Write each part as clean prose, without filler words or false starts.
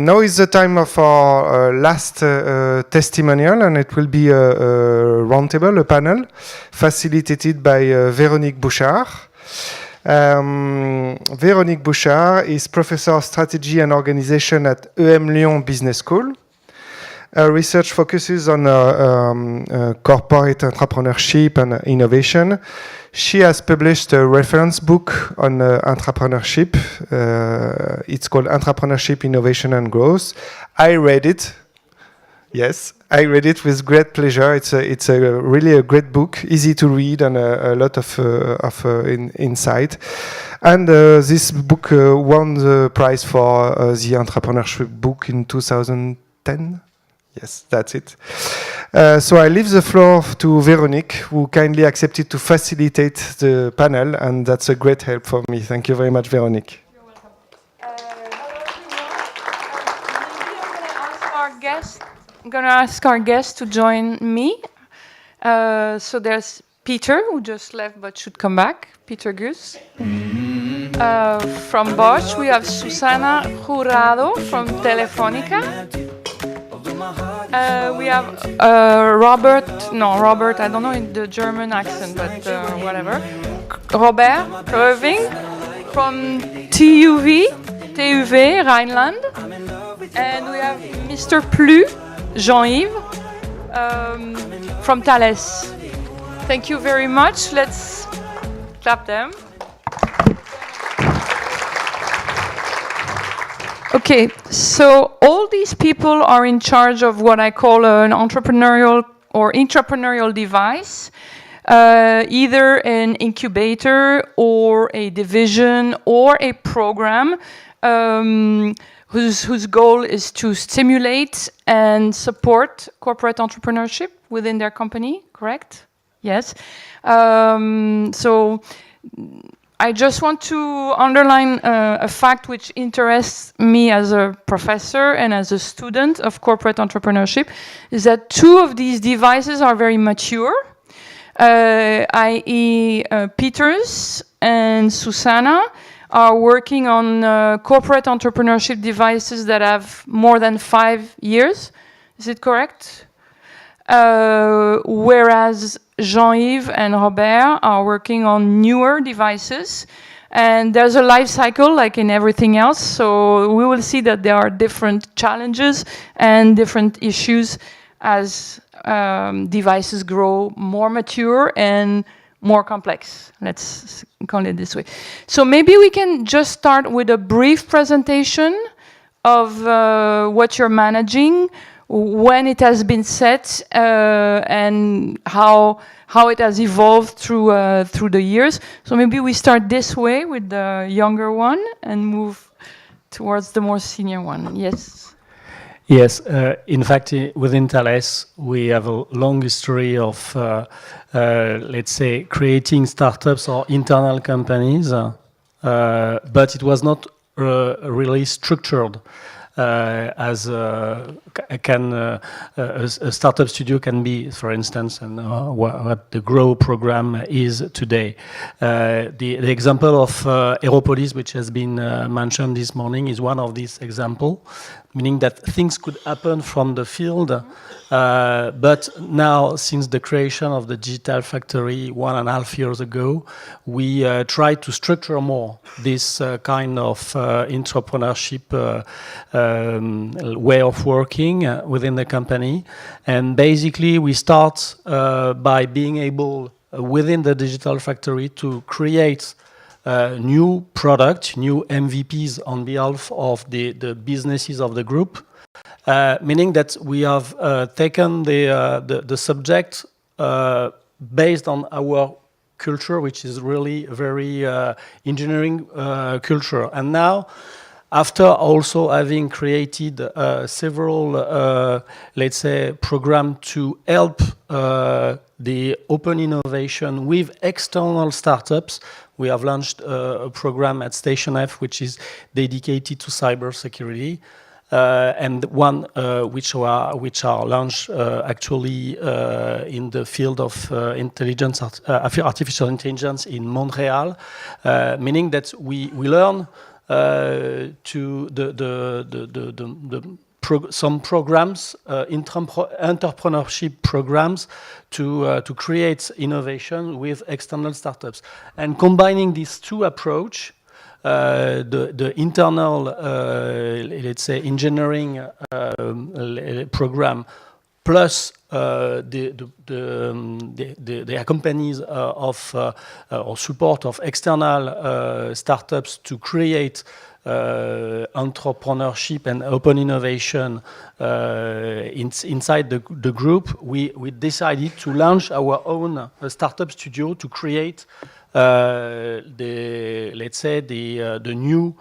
Now is the time of our last testimonial, and it will be a roundtable, a panel, facilitated by Véronique Bouchard. Véronique Bouchard is Professor of Strategy and Organization at EM Lyon Business School. Her research focuses on corporate entrepreneurship and innovation. She has published a reference book on entrepreneurship. It's called Intrapreneurship, Innovation and Growth. I read it. Yes, I read it with great pleasure. It's really a great book, easy to read and a lot of insight. And this book won the prize for the entrepreneurship book in 2010. Yes, that's it. So I leave the floor to Véronique, who kindly accepted to facilitate the panel, and that's a great help for me. Thank you very much, Véronique. You're welcome. Hello, everyone. I'm going to ask our guest to join me. So there's Peter, who just left but should come back. Peter Gus. From Bosch, we have Susana Jurado from Telefónica. We have Robert, I don't know the German accent, but whatever. Robert Irving from TUV, Rhineland. And we have Mr. Plu, Jean-Yves, from Thales. Thank you very much. Let's clap them. Okay, so all these people are in charge of what I call an entrepreneurial or intrapreneurial device, either an incubator or a division or a program whose goal is to stimulate and support corporate entrepreneurship within their company, correct? Yes. So I just want to underline a fact which interests me as a professor and as a student of corporate entrepreneurship, is that two of these devices are very mature, i.e. Peters and Susana are working on corporate entrepreneurship devices that have more than 5 years. Is it correct? Whereas Jean-Yves and Robert are working on newer devices, and there's a life cycle like in everything else, so we will see that there are different challenges and different issues as devices grow more mature and more complex. Let's call it this way. So maybe we can just start with a brief presentation of what you're managing, when it has been set, and how it has evolved through the years. So maybe we start this way with the younger one and move towards the more senior one. Yes. Yes. In fact, within Thales, we have a long history of, let's say, creating startups or internal companies, but it was not really structured. As a startup studio can be, for instance, and what the Grow program is today. The example of Aeropolis, which has been mentioned this morning, is one of these examples, meaning that things could happen from the field, but now, since the creation of the Digital Factory 1.5 years ago, we try to structure more this kind of entrepreneurship way of working within the company. And basically, we start by being able, within the Digital Factory, to create new products, new MVPs on behalf of the businesses of the group, meaning that we have taken the subject based on our culture, which is really very engineering culture. And now, after also having created several, let's say, programs to help the open innovation with external startups, we have launched a program at Station F, which is dedicated to cybersecurity, and one which are launched actually in the field of artificial intelligence in Montreal, meaning that we learn to some programs, entrepreneurship programs, to create innovation with external startups. And combining these two approach, the internal, let's say, engineering program, plus the companies of or support of external startups to create entrepreneurship and open innovation inside the group, we decided to launch our own startup studio to create the new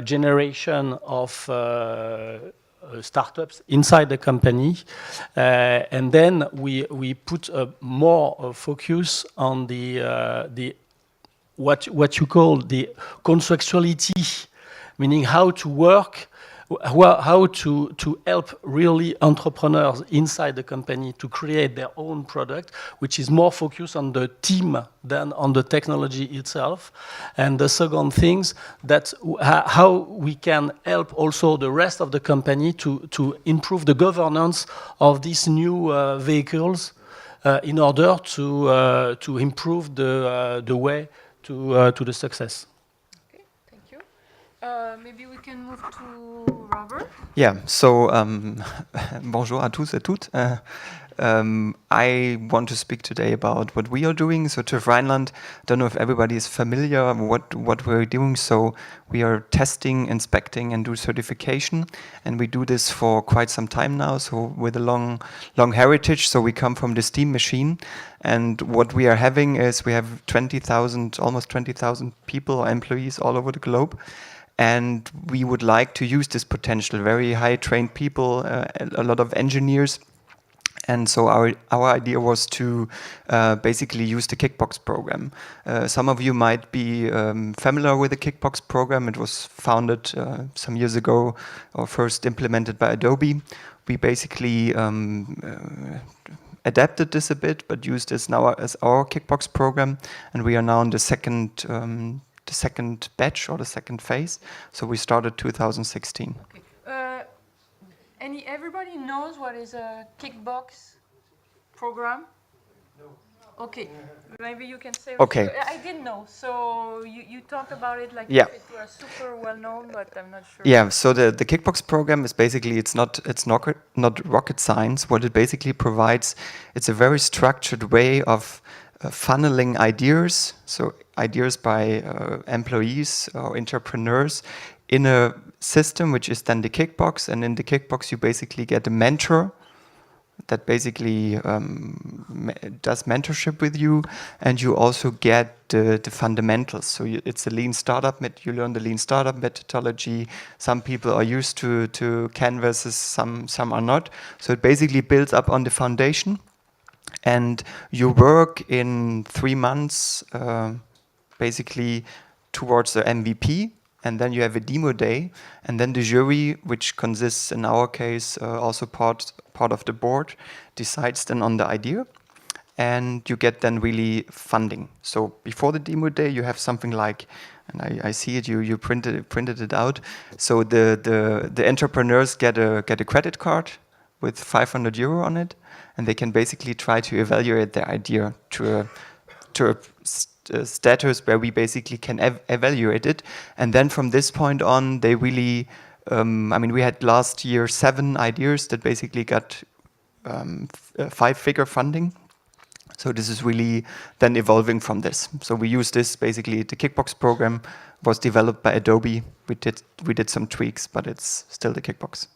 generation of startups inside the company, and then we put more focus on the what you call the contextuality, meaning how to work, how to help really entrepreneurs inside the company to create their own product, which is more focused on the team than on the technology itself. And the second things, that how we can help also the rest of the company to improve the governance of these new vehicles in order to improve the way to the success. Maybe we can move to Robert. Yeah, so bonjour à tous et toutes. I want to speak today about what we are doing. So TÜV Rheinland, I don't know if everybody is familiar what we're doing. So we are testing, inspecting, and do certification, and we do this for quite some time now. So with a long heritage. So we come from the steam machine, and what we are having is we have 20,000, almost 20,000 people or employees all over the globe. And we would like to use this potential, very high trained people, a lot of engineers. And so our idea was to basically use the Kickbox program. Some of you might be familiar with the Kickbox program. It was founded some years ago, or first implemented by Adobe. We basically adapted this a bit, but used this now as our Kickbox program. And we are now in the second batch or the second phase. So we started 2016. Okay. Everybody knows what is a Kickbox program? No. Okay. Maybe you can say. Okay. I didn't know. So you talked about it like Yeah. if it were super well known, but I'm not sure. Yeah. So the Kickbox program is basically it's not rocket science. What it basically provides, it's a very structured way of funneling ideas, so ideas by employees or entrepreneurs in a system which is then the Kickbox. And in the Kickbox you basically get a mentor that basically does mentorship with you, and you also get the fundamentals. So it's a lean startup, you learn the lean startup methodology. Some people are used to canvases, some are not. So it basically builds up on the foundation. And you work in 3 months, basically towards the MVP, and then you have a demo day, and then the jury, which consists in our case also part of the board, decides then on the idea, and you get then really funding. So before the demo day, you have something like, and I see it, you printed it out. So the entrepreneurs get a credit card with 500 euro on it, and they can basically try to evaluate their idea to a status where we basically can evaluate it. And then from this point on, they really, we had last year 7 ideas that basically got 5-figure funding. So this is really then evolving from this. So we use this basically, the Kickbox program was developed by Adobe. We did some tweaks, but it's still the Kickbox.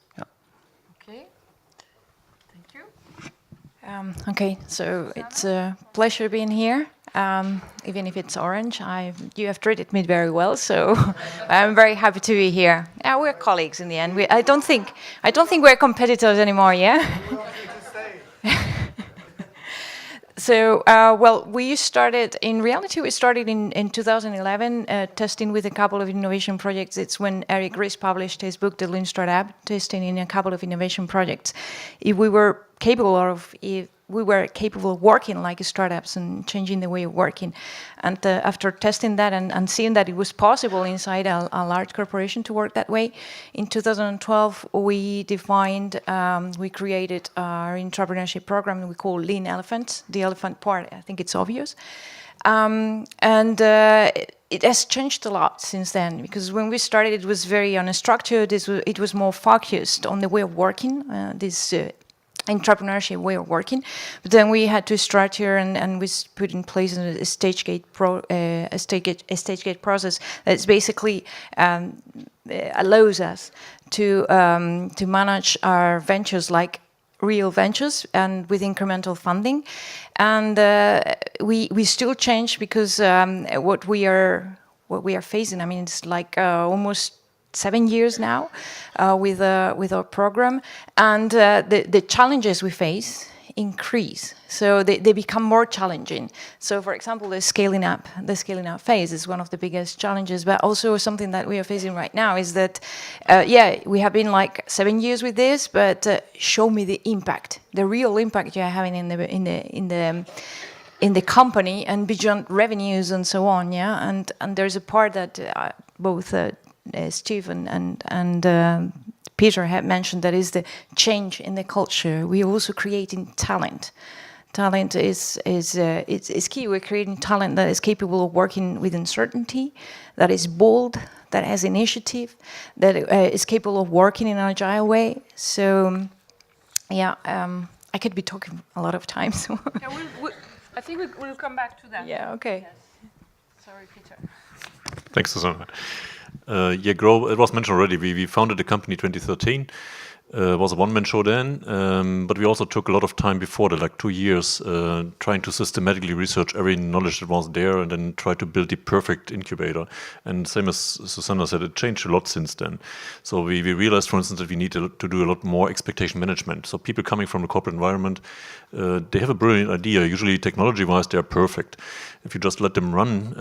Okay, so it's a pleasure being here. Even if it's orange, you have treated me very well, so I'm very happy to be here. We're colleagues in the end. I don't think we're competitors anymore. Yeah. So, we started in 2011, testing with a couple of innovation projects. It's when Eric Ries published his book, The Lean Startup, testing in a couple of innovation projects. If we were capable of, if we were capable of working like startups and changing the way of working. And after testing that and seeing that it was possible inside a large corporation to work that way, in 2012 we created our intrapreneurship program we call Lean Elephant. The elephant part, I think it's obvious. It has changed a lot since then, because when we started it was very unstructured, it was more focused on the way of working, this intrapreneurship way of working. But then we had to structure and we put in place a stage gate process that's basically allows us to manage our ventures like real ventures and with incremental funding. And we still change because what we are facing, I mean, it's like almost 7 years now with our program, and the challenges we face increase, so they become more challenging. So for example, the scaling up phase is one of the biggest challenges, but also something that we are facing right now is that we have been like 7 years with this, but show me the impact, the real impact you are having in the company and beyond revenues and so on. And there's a part that both Steve and Peter had mentioned, that is the change in the culture. We are also creating talent. Talent is key. We're creating talent that is capable of working with uncertainty, that is bold, that has initiative, that is capable of working in an agile way. So, I could be talking a lot of times. I think we'll come back to that. Yeah. Okay. Yes. Sorry, Peter. Thanks, Susanna. Grow, it was mentioned already, we founded the company 2013. It was a one-man show then, but we also took a lot of time before that, like 2 years, trying to systematically research every knowledge that was there and then try to build the perfect incubator. And same as Susanna said, it changed a lot since then. So we realized, for instance, that we need to do a lot more expectation management. So people coming from the corporate environment, they have a brilliant idea. Usually technology-wise, they are perfect. If you just let them run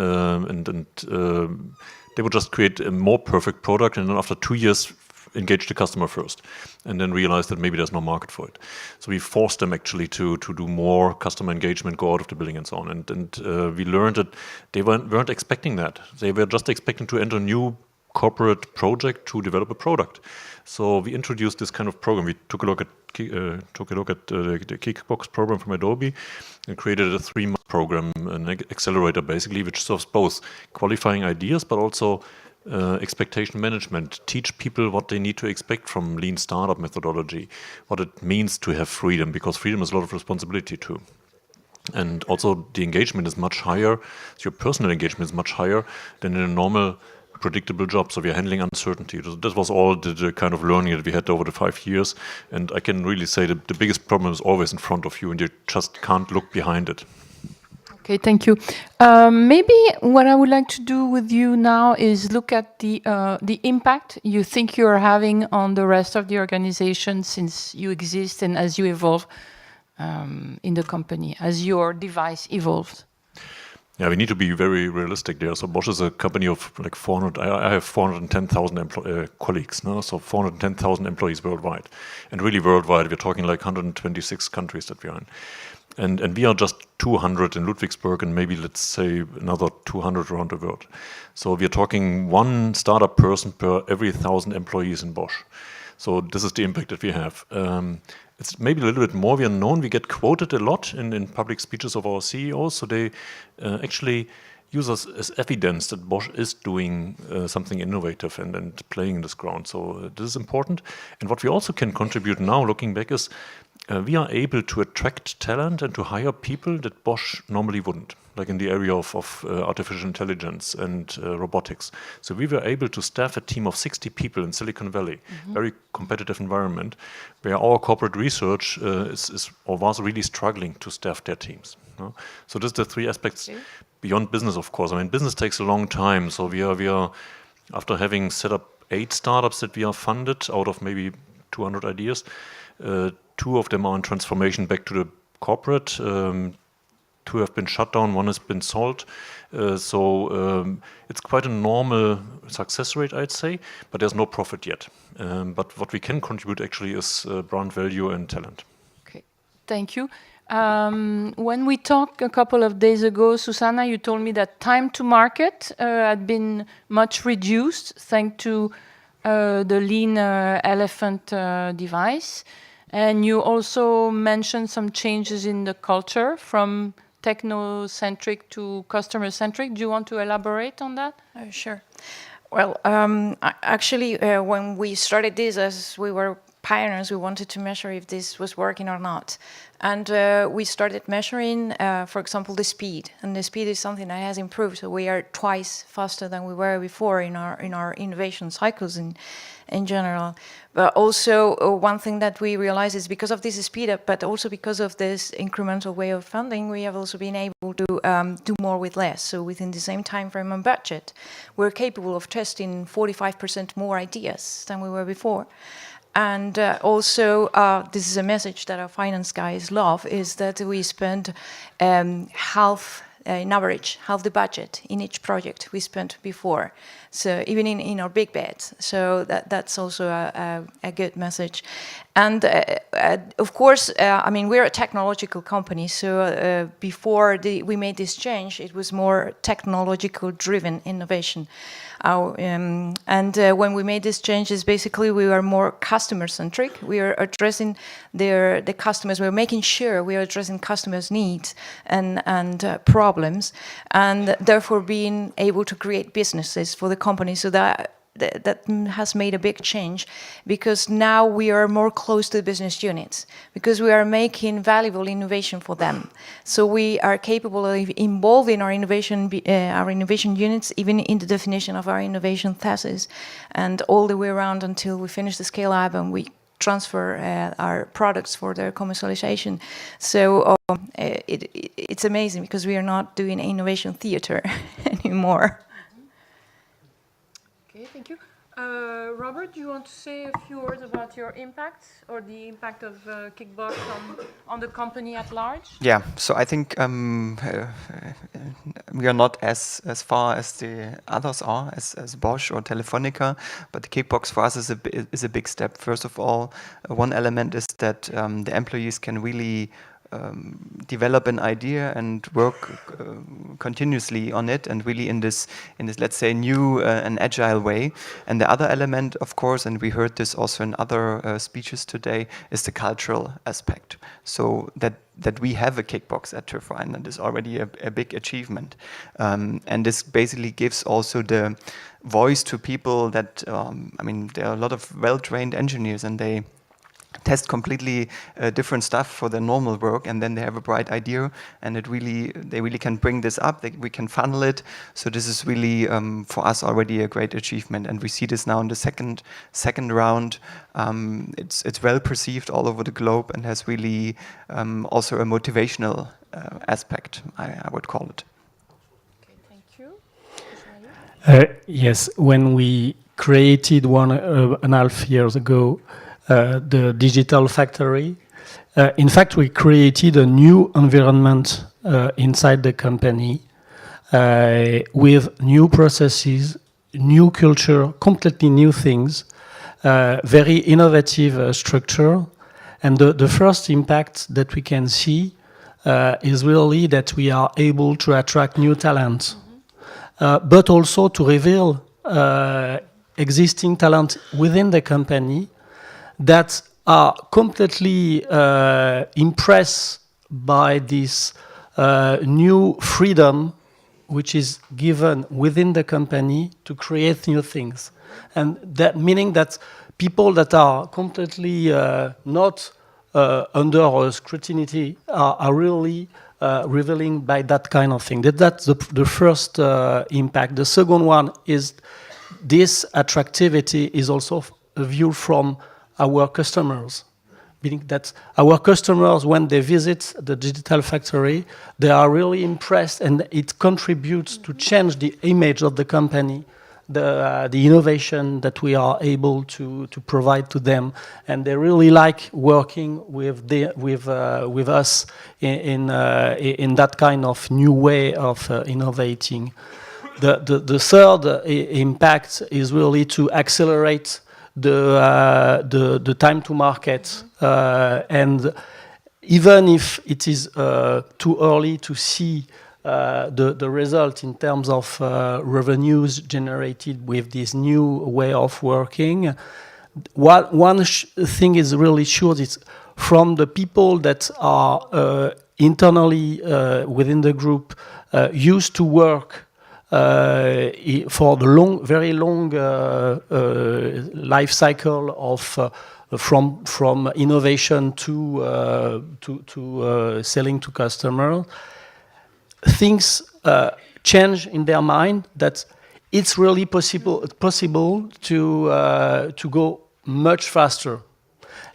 they would just create a more perfect product, and then after 2 years engage the customer first and then realize that maybe there's no market for it. So we forced them actually to do more customer engagement, go out of the building and so on. And we learned that they weren't expecting that. They were just expecting to enter a new corporate project to develop a product. So we introduced this kind of program. We took a look at the Kickbox program from Adobe and created a 3-month program, an accelerator basically, which serves both qualifying ideas but also expectation management. Teach people what they need to expect from lean startup methodology, what it means to have freedom, because freedom is a lot of responsibility too. And also the engagement is much higher, so your personal engagement is much higher than in a normal predictable job. So we are handling uncertainty. That was all the kind of learning that we had over the 5 years. And I can really say that the biggest problem is always in front of you and you just can't look behind it. Okay, thank you. Maybe what I would like to do with you now is look at the impact you think you are having on the rest of the organization since you exist and as you evolve in the company, as your device evolves. Yeah, we need to be very realistic there. So Bosch is a company of like 400. I have 410,000 colleagues, no? So 410,000 employees worldwide, and really worldwide, we're talking like 126 countries that we are in. And we are just 200 in Ludwigsburg and maybe, let's say, another 200 around the world. So we are talking one startup person per every 1,000 employees in Bosch. So this is the impact that we have. It's maybe a little bit more. We are known. We get quoted a lot in public speeches of our CEOs. So they actually use us as evidence that Bosch is doing something innovative and playing this ground. So this is important. And what we also can contribute now, looking back, is we are able to attract talent and to hire people that Bosch normally wouldn't, like in the area of artificial intelligence and robotics. So we were able to staff a team of 60 people in Silicon Valley, very competitive environment, where our corporate research was really struggling to staff their teams. No? So these are the 3 aspects beyond business, of course. I mean, business takes a long time. So we are after having set up 8 startups that we are funded out of maybe 200 ideas, 2 of them are in transformation back to the corporate. 2 have been shut down, 1 has been sold. It's quite a normal success rate, I'd say, but there's no profit yet. But what we can contribute actually is brand value and talent. Okay, thank you. When we talked a couple of days ago, Susanna, you told me that time to market had been much reduced thanks to the lean elephant device. And you also mentioned some changes in the culture from techno-centric to customer-centric. Do you want to elaborate on that? Sure. Well, actually, when we started this, as we were pioneers, we wanted to measure if this was working or not. And we started measuring, for example, the speed. And the speed is something that has improved. So we are twice faster than we were before in our innovation cycles in general. But also one thing that we realize is because of this speed up, but also because of this incremental way of funding, we have also been able to do more with less. So within the same time frame and budget, we're capable of testing 45% more ideas than we were before. And also, this is a message that our finance guys love, is that we spend half, in average, half the budget in each project we spent before. So even in our big bets. So that's also a good message. And of course, I mean, we're a technological company. So before we made this change, it was more technological-driven innovation. When we made these changes, basically we were more customer-centric. We are addressing the customers. We're making sure we are addressing customers' needs and problems, and therefore being able to create businesses for the company. So that has made a big change, because now we are more close to the business units, because we are making valuable innovation for them. So we are capable of involving our innovation units even in the definition of our innovation thesis, and all the way around until we finish the scale up and we transfer our products for their commercialization. So it's amazing, because we are not doing innovation theater anymore. Okay, thank you. Robert, do you want to say a few words about your impact, or the impact of Kickbox on the company at large? Yeah, so I think we are not as far as the others are, as Bosch or Telefonica, but the Kickbox for us is a big step. First of all, one element is that the employees can really develop an idea and work continuously on it, and really in this let's say new and agile way. And the other element, of course, and we heard this also in other speeches today, is the cultural aspect. So that we have a Kickbox at Turbine, and is already a big achievement. And this basically gives also the voice to people that I mean, there are a lot of well-trained engineers, and they test completely different stuff for their normal work, and then they have a bright idea, and they really can bring this up. We can funnel it. So this is really for us already a great achievement, and we see this now in the second round. It's well perceived all over the globe, and has really also a motivational aspect, I would call it. Okay, thank you. Yes, when we created 1.5 years ago the digital factory, in fact, we created a new environment inside the company with new processes, new culture, completely new things, very innovative structure. And the first impact that we can see is really that we are able to attract new talent, but also to reveal existing talent within the company that are completely impressed by this new freedom which is given within the company to create new things. And that meaning that people that are completely not under scrutiny are really revealing by that kind of thing. That's the first impact. The second one is this attractivity is also a view from our customers, meaning that our customers, when they visit the digital factory, they are really impressed, and it contributes to change the image of the company, the innovation that we are able to provide to them, and they really like working with us in that kind of new way of innovating. The third impact is really to accelerate the time to market, and even if it is too early to see the result in terms of revenues generated with this new way of working, one thing is really sure, is from the people that are internally within the group used to work for the very long life cycle of from innovation to selling to customer, things change in their mind that it's really possible to go much faster,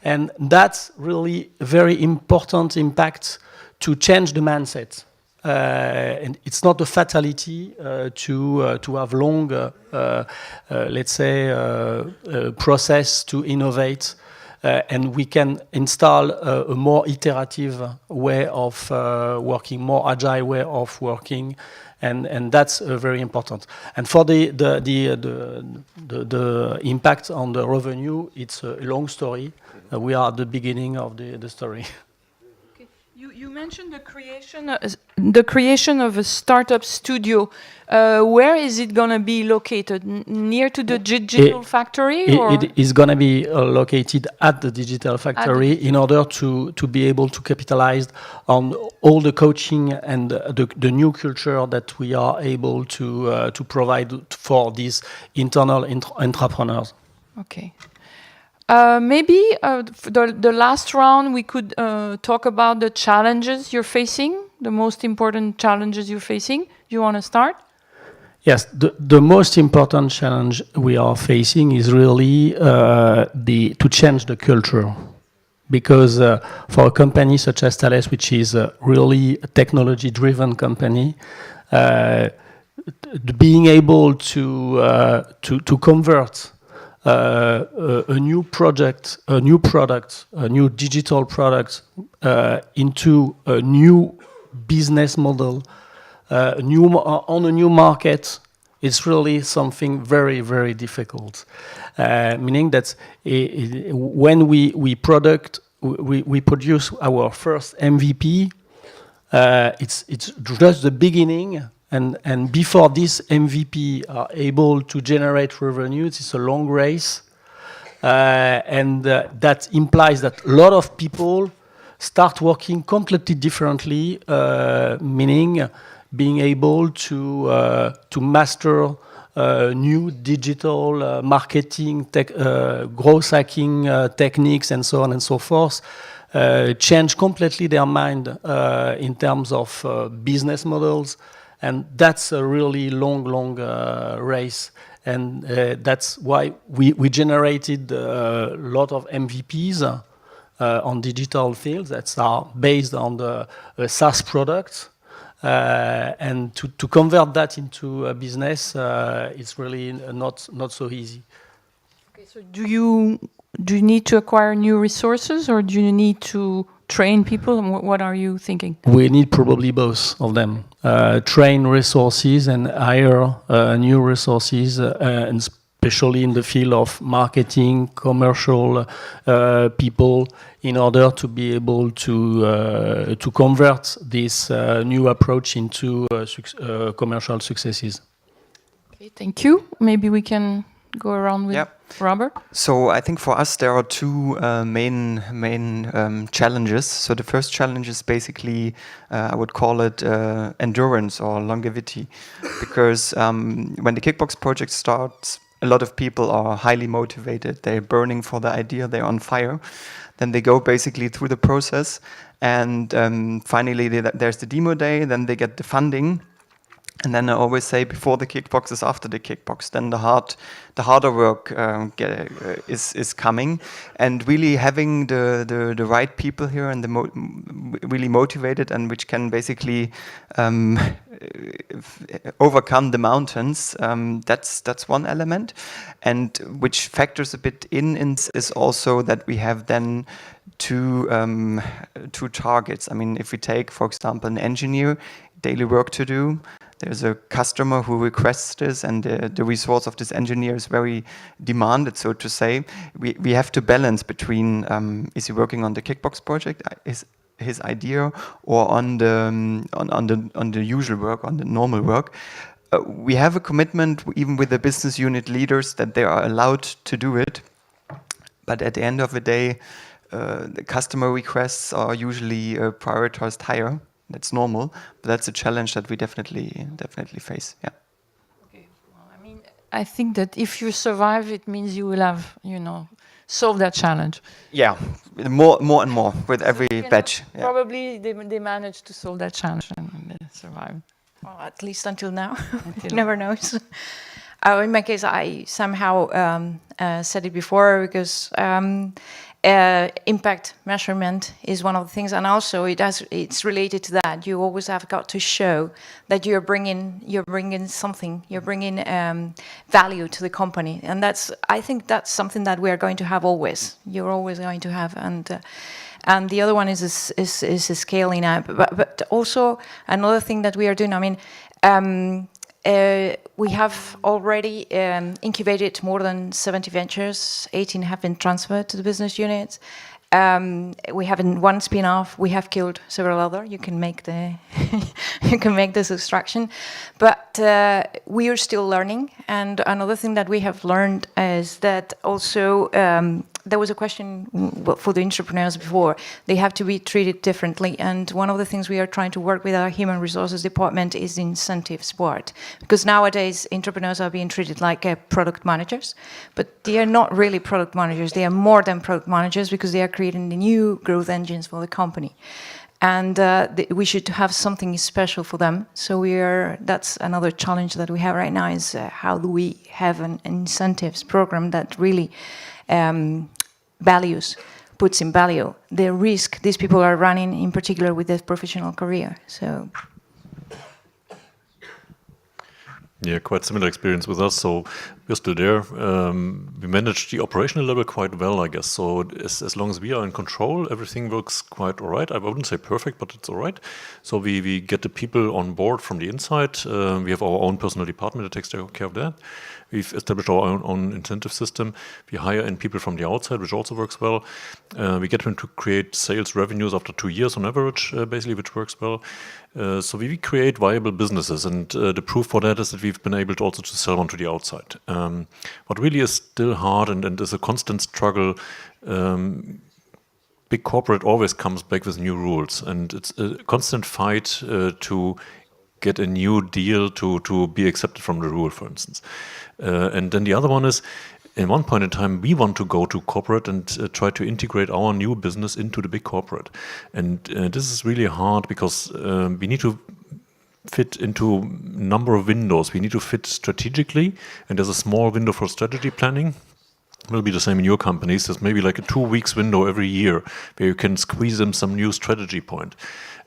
and that's really very important impact to change the mindset. And it's not a fatality to have long, let's say, process to innovate, and we can install a more iterative way of working, more agile way of working, and that's very important. And for the impact on the revenue, it's a long story. We are at the beginning of the story. You mentioned the creation of a startup studio. Where is it going to be located? Near to the digital factory? It is going to be located at the digital factory in order to be able to capitalize on all the coaching and the new culture that we are able to provide for these internal entrepreneurs. Okay. Maybe the last round we could talk about the challenges you're facing, the most important challenges you're facing. You want to start? Yes, the most important challenge we are facing is really to change the culture. Because for a company such as Thales, which is a really technology-driven company, being able to convert a new project, a new product, a new digital product into a new business model, on a new market, it's really something very, very difficult. Meaning that when we produce our first MVP, it's just the beginning. And before this MVP are able to generate revenues, it's a long race. And that implies that a lot of people start working completely differently, meaning being able to master new digital marketing, growth hacking techniques, and so on and so forth, change completely their mind in terms of business models. And that's a really long race. And that's why we generated a lot of MVPs on digital fields that are based on the SaaS products. And to convert that into a business, it's really not so easy. Okay, so do you need to acquire new resources, or do you need to train people? What are you thinking? We need probably both of them. Train resources and hire new resources, and especially in the field of marketing, commercial people, in order to be able to convert this new approach into commercial successes. Okay, thank you. Maybe we can go around with Robert. So I think for us there are two main challenges. So the first challenge is basically I would call it endurance or longevity, because when the Kickbox project starts, a lot of people are highly motivated. They're burning for the idea. They're on fire. Then they go basically through the process, and finally there's the demo day. Then they get the funding. And then I always say, before the kickbox is after the kickbox. Then the harder work is coming, and really having the right people here and really motivated, and which can basically overcome the mountains. That's one element, and which factors a bit in is also that we have then two targets. I mean, if we take, for example, an engineer, daily work to do. There's a customer who requests this, and the resource of this engineer is very demanded, so to say. We have to balance between, is he working on the Kickbox project? his idea or on the usual work, on the normal work. We have a commitment even with the business unit leaders that they are allowed to do it. But at the end of the day, the customer requests are usually prioritized higher. That's normal, but that's a challenge that we definitely face. Yeah. Okay. Well, I mean, I think that if you survive, it means you will have, solved that challenge. Yeah, more and more with every batch. Yeah. Probably they managed to solve that challenge and they survived. Well, at least until now. Never knows. In my case, I somehow said it before because impact measurement is one of the things, and also it's related to that. You always have got to show that you're bringing something, you're bringing value to the company, and I think that's something that we are going to have always. You're always going to have, and the other one is scaling up. But also another thing that we are doing. I mean. We have already incubated more than 70 ventures. 18 have been transferred to the business units. We have in one spin-off. We have killed several other. You can make this abstraction, but we are still learning. And another thing that we have learned is that also there was a question for the entrepreneurs before. They have to be treated differently. And one of the things we are trying to work with our human resources department is the incentives part. Because nowadays, entrepreneurs are being treated like product managers. But they are not really product managers. They are more than product managers because they are creating the new growth engines for the company. And we should have something special for them. So that's another challenge that we have right now is how do we have an incentives program that really puts in value the risk these people are running, in particular with their professional career. So. Yeah, quite similar experience with us. So we're still there. We managed the operational level quite well, I guess. So as long as we are in control, everything works quite all right. I wouldn't say perfect, but it's all right. So we get the people on board from the inside. We have our own personal department that takes care of that. We've established our own incentive system. We hire in people from the outside, which also works well. We get them to create sales revenues after 2 years on average, basically, which works well. So we create viable businesses, and the proof for that is that we've been able to also to sell on to the outside. What really is still hard and is a constant struggle, big corporate always comes back with new rules, and it's a constant fight to get a new deal to be accepted from the rule, for instance. And then the other one is, at one point in time, we want to go to corporate and try to integrate our new business into the big corporate. And this is really hard because we need to fit into a number of windows. We need to fit strategically, and there's a small window for strategy planning. It will be the same in your companies. There's maybe like a 2 weeks window every year where you can squeeze in some new strategy point.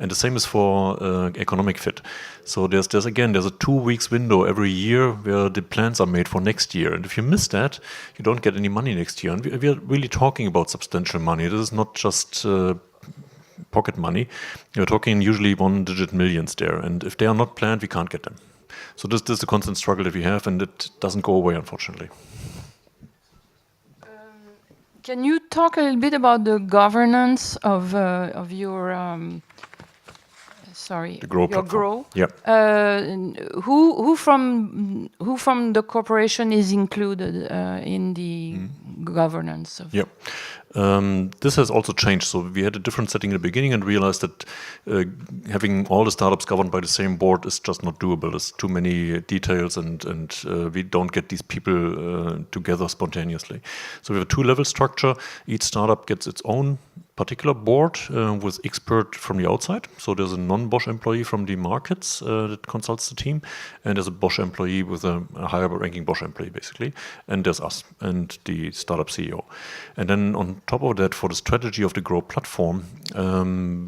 And the same is for economic fit. So there's a 2 weeks window every year where the plans are made for next year. And if you miss that, you don't get any money next year. And we are really talking about substantial money. This is not just pocket money. You're talking usually 1-digit millions there. And if they are not planned, we can't get them. So this is the constant struggle that we have, and it doesn't go away, unfortunately. Can you talk a little bit about the governance of your the Grow platform? Yeah. Who from the corporation is included in the governance of? Yeah. This has also changed. So we had a different setting in the beginning and realized that having all the startups governed by the same board is just not doable. There's too many details, and we don't get these people together spontaneously. So we have a 2-level structure. Each startup gets its own particular board with expert from the outside. So there's a non-Bosch employee from the markets that consults the team, and there's a Bosch employee with a higher ranking Bosch employee, basically. And there's us and the startup CEO. And then on top of that, for the strategy of the Grow platform,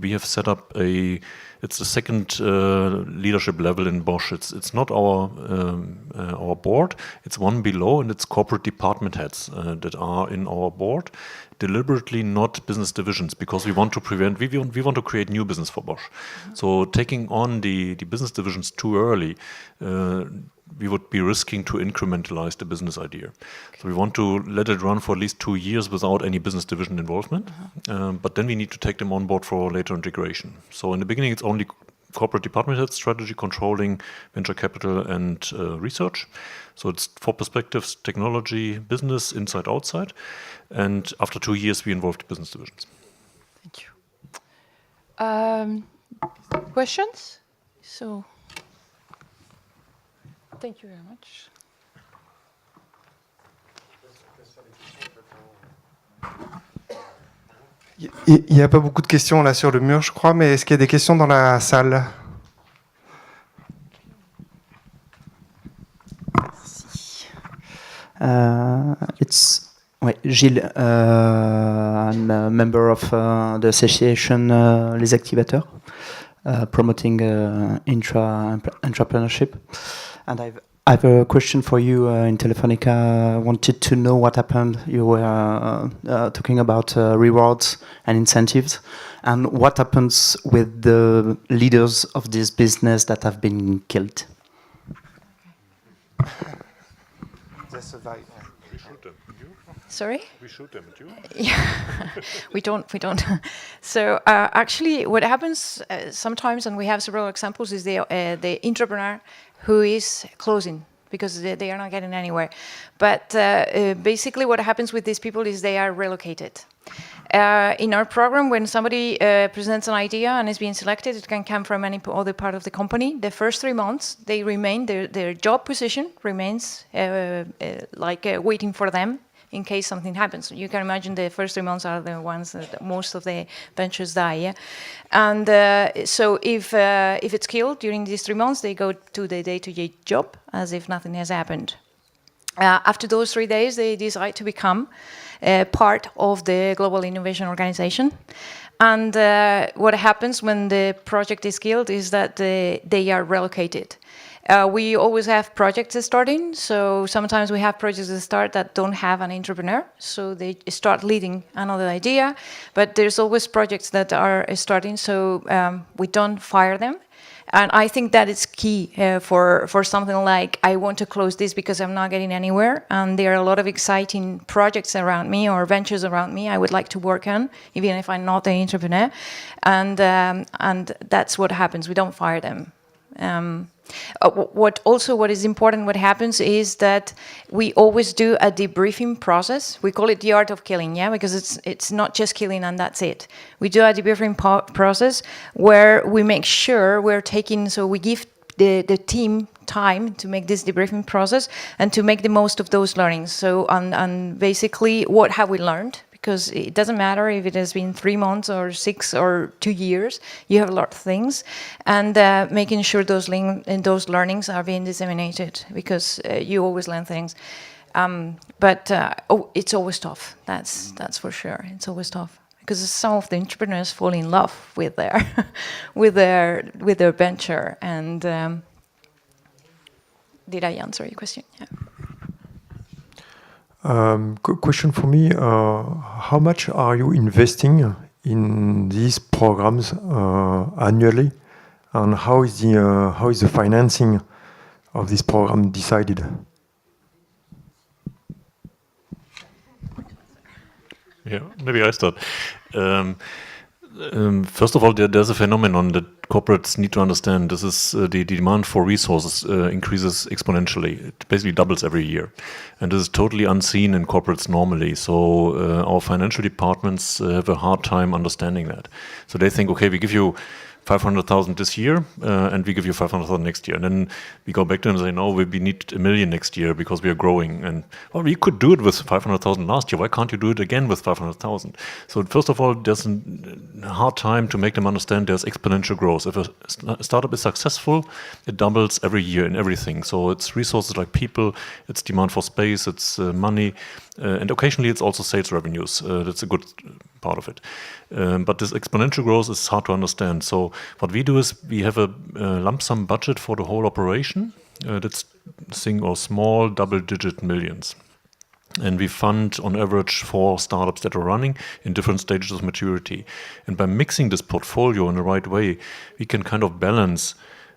we have set up it's the second leadership level in Bosch. It's not our board. It's one below, and it's corporate department heads that are in our board. Deliberately not business divisions, because we want to create new business for Bosch. So taking on the business divisions too early we would be risking to incrementalize the business idea. So we want to let it run for at least 2 years without any business division involvement. But then we need to take them on board for later integration. So in the beginning, it's only corporate department head, strategy, controlling, venture capital, and research. So it's 4 perspectives: technology, business, inside, outside. And after 2 years, we involve the business divisions. Thank you. Questions? So, thank you very much. Il n'y a pas beaucoup de questions là sur le mur, je crois, mais est-ce qu'il y a des questions dans la salle? It's Gilles. I'm a member of the association Les Activateurs, promoting intrapreneurship. And I have a question for you in Telefonica. I wanted to know what happened. You were talking about rewards and incentives. And what happens with the leaders of this business that have been killed? We shoot them. Sorry? We shoot them. Yeah, we don't. So actually, what happens sometimes, and we have several examples, is the entrepreneur who is closing because they are not getting anywhere. But basically, what happens with these people is they are relocated. In our program, when somebody presents an idea and is being selected, it can come from any other part of the company. The first 3 months, they remain, their job position remains waiting for them in case something happens. You can imagine the first 3 months are the ones that most of the ventures die. Yeah? And so if it's killed during these 3 months, they go to the day-to-day job as if nothing has happened. After those 3 days, they decide to become part of the Global Innovation Organization. And what happens when the project is killed is that they are relocated. We always have projects starting, so sometimes we have projects that start that don't have an entrepreneur, so they start leading another idea, but there's always projects that are starting, so we don't fire them. And I think that is key for something like, I want to close this because I'm not getting anywhere, and there are a lot of exciting projects around me or ventures around me I would like to work on, even if I'm not the entrepreneur, and that's what happens. We don't fire them. What is important, what happens is that we always do a debriefing process. We call it the art of killing, yeah, because it's not just killing and that's it. We do a debriefing process where we make sure we're taking, so we give the team time to make this debriefing process and to make the most of those learnings. So, and basically, what have we learned? Because it doesn't matter if it has been 3 months or 6 or 2 years, you have a lot of things, and making sure those learnings are being disseminated, because you always learn things. But it's always tough. That's for sure. It's always tough because some of the entrepreneurs fall in love with their with their venture. And did I answer your question? Yeah. Question for me, how much are you investing in these programs annually, and how is the financing of this program decided? Yeah, maybe I start. First of all, there's a phenomenon that corporates need to understand. This is the demand for resources increases exponentially. It basically doubles every year. And this is totally unseen in corporates normally. So our financial departments have a hard time understanding that. So they think, okay, we give you 500,000 this year, and we give you 500,000 next year. And then we go back to them and say, no, we need 1 million next year because we are growing. And, well, we could do it with 500,000 last year. Why can't you do it again with 500,000? So first of all, there's a hard time to make them understand there's exponential growth. If a startup is successful, it doubles every year in everything. So it's resources like people, it's demand for space, it's money, and occasionally it's also sales revenues. That's a good part of it. But this exponential growth is hard to understand. So what we do is we have a lump sum budget for the whole operation. That's small double-digit millions. And we fund on average 4 startups that are running in different stages of maturity. And by mixing this portfolio in the right way, we can kind of balance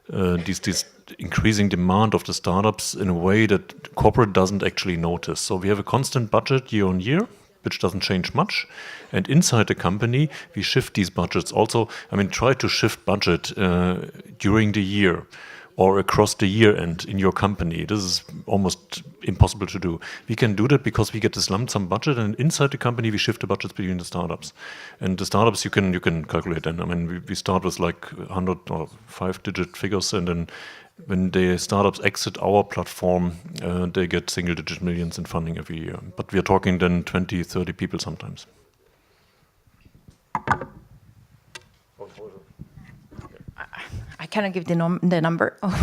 this increasing demand of the startups in a way that corporate doesn't actually notice. So we have a constant budget year on year, which doesn't change much. And inside the company, we shift these budgets also. I mean, try to shift budget during the year or across the year end in your company. This is almost impossible to do. We can do that because we get this lump sum budget, and inside the company we shift the budgets between the startups. And the startups you can calculate. And I mean, we start with like 100 or 5-digit figures, and then when the startups exit our platform, they get single-digit millions in funding every year. But we are talking then 20, 30 people sometimes. I cannot give the number of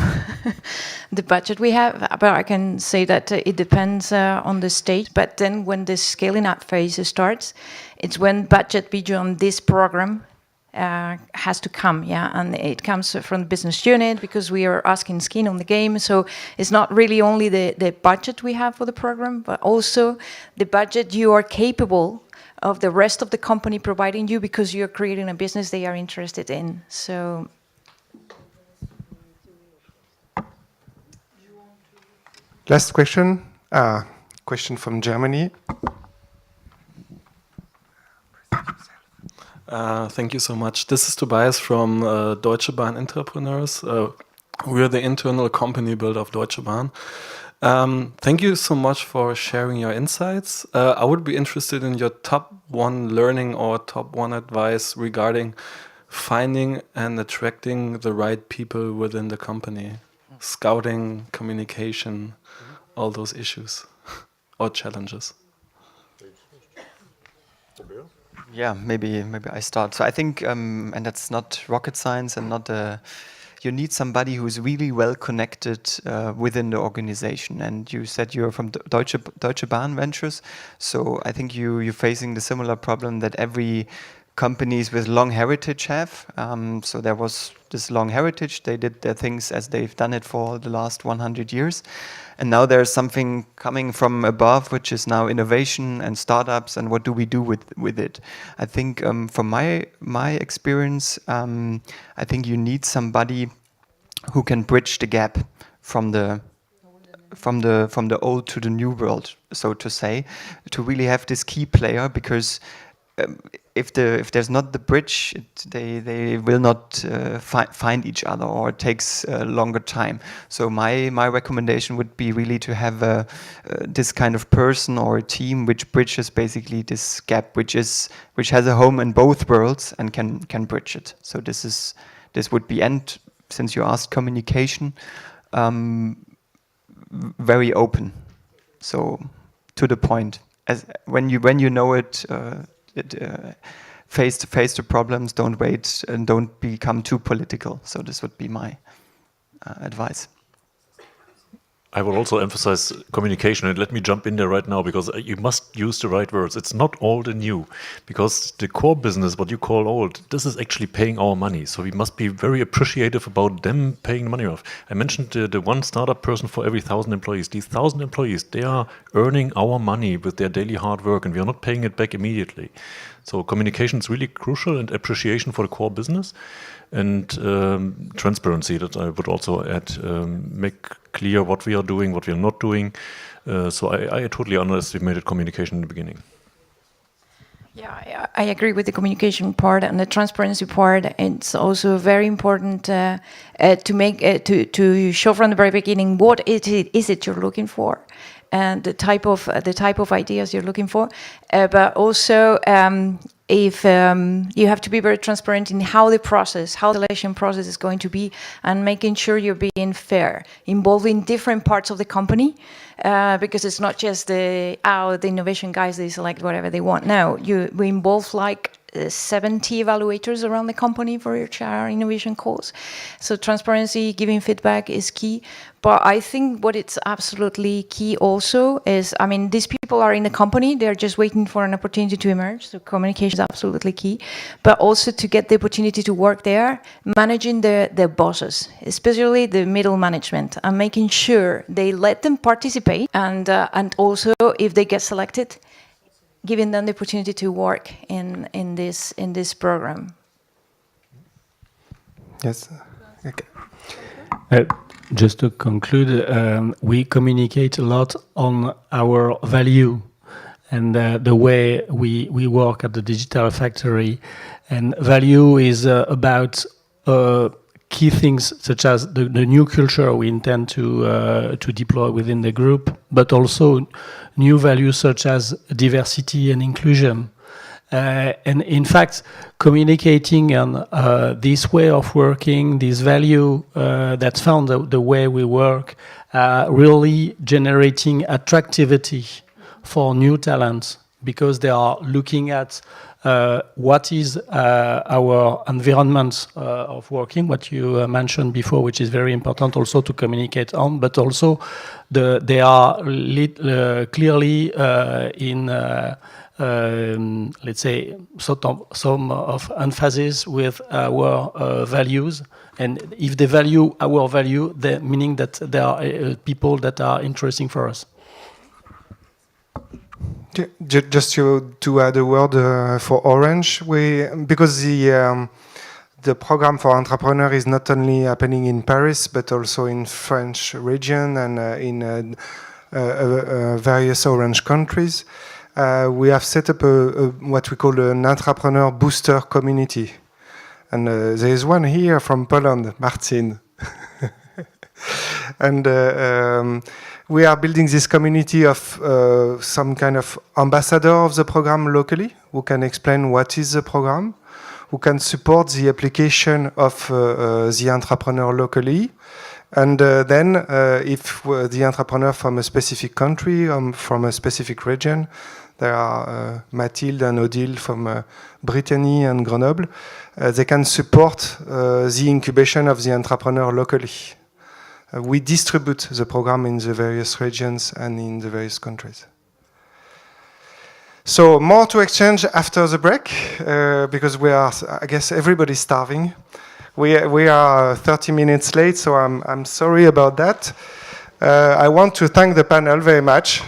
the budget we have, but I can say that it depends on the state. But then when the scaling up phase starts, it's when budget beyond this program has to come, and it comes from the business unit because we are asking skin on the game. So it's not really only the budget we have for the program, but also the budget you are capable of the rest of the company providing you because you're creating a business they are interested in. So. Last question. Question from Germany. Thank you so much. This is Tobias from Deutsche Bahn Intrapreneurs. We are the internal company builder of Deutsche Bahn. Thank you so much for sharing your insights. I would be interested in your top one learning or top one advice regarding finding and attracting the right people within the company. Scouting, communication, all those issues or challenges. Yeah, maybe I start. So I think, and that's not rocket science and not you need somebody who's really well connected within the organization. And you said you're from Deutsche Bahn Ventures, so I think you're facing the similar problem that every companies with long heritage have. So there was this long heritage. They did their things as they've done it for the last 100 years. And now there's something coming from above, which is now innovation and startups. And what do we do with it? I think from my experience, I think you need somebody who can bridge the gap from the old to the new world, so to say, to really have this key player, because if there's not the bridge, they will not find each other, or it takes a longer time. So my recommendation would be really to have this kind of person or a team which bridges basically this gap, which has a home in both worlds and can bridge it. So this would be, and since you asked communication, very open, so to the point. As when you know it. Face the problems, don't wait, and don't become too political. So this would be my advice. I will also emphasize communication, and let me jump in there right now, because you must use the right words. It's not old and new, because the core business, what you call old, this is actually paying our money. So we must be very appreciative about them paying money off. I mentioned the one startup person for every 1,000 employees. These 1,000 employees, they are earning our money with their daily hard work, and we are not paying it back immediately. So communication is really crucial, and appreciation for the core business. And transparency, that I would also add, make clear what we are doing, what we are not doing. So I totally underestimated communication in the beginning. Yeah, I agree with the communication part and the transparency part. It's also very important to make to show from the very beginning what is it you're looking for, and the type of ideas you're looking for, but also if you have to be very transparent in how the selection process is going to be, and making sure you're being fair, involving different parts of the company, because it's not just the innovation guys, they select whatever they want. No, we involve like 70 evaluators around the company for each innovation calls. So transparency, giving feedback is key. But I think what it's absolutely key also is, I mean, these people are in the company, they're just waiting for an opportunity to emerge. So communication is absolutely key. But also to get the opportunity to work there, managing the bosses, especially the middle management, and making sure they let them participate, and also if they get selected, giving them the opportunity to work in this program. Yes. Okay. Just to conclude, we communicate a lot on our value and the way we work at the Digital Factory. And value is about key things such as the new culture we intend to deploy within the group, but also new values such as diversity and inclusion. And in fact, communicating on this way of working, this value that's found the way we work, really generating attractivity for new talents, because they are looking at what is our environment of working, what you mentioned before, which is very important also to communicate on, but also they are clearly in let's say, some of emphasis with our values. And if they value our value, meaning that there are people that are interesting for us. Just to add a word for Orange, because the program for entrepreneurs is not only happening in Paris, but also in French region and in various Orange countries. We have set up what we call an entrepreneur booster community. And there is one here from Poland, Martin. And we are building this community of some kind of ambassador of the program locally, who can explain what is the program, who can support the application of the entrepreneur locally. And then if the entrepreneur from a specific country, from a specific region, there are Mathilde and Odile from Brittany and Grenoble, they can support the incubation of the entrepreneur locally. We distribute the program in the various regions and in the various countries. So more to exchange after the break, because we are, I guess everybody's starving. We are 30 minutes late, so I'm sorry about that. I want to thank the panel very much.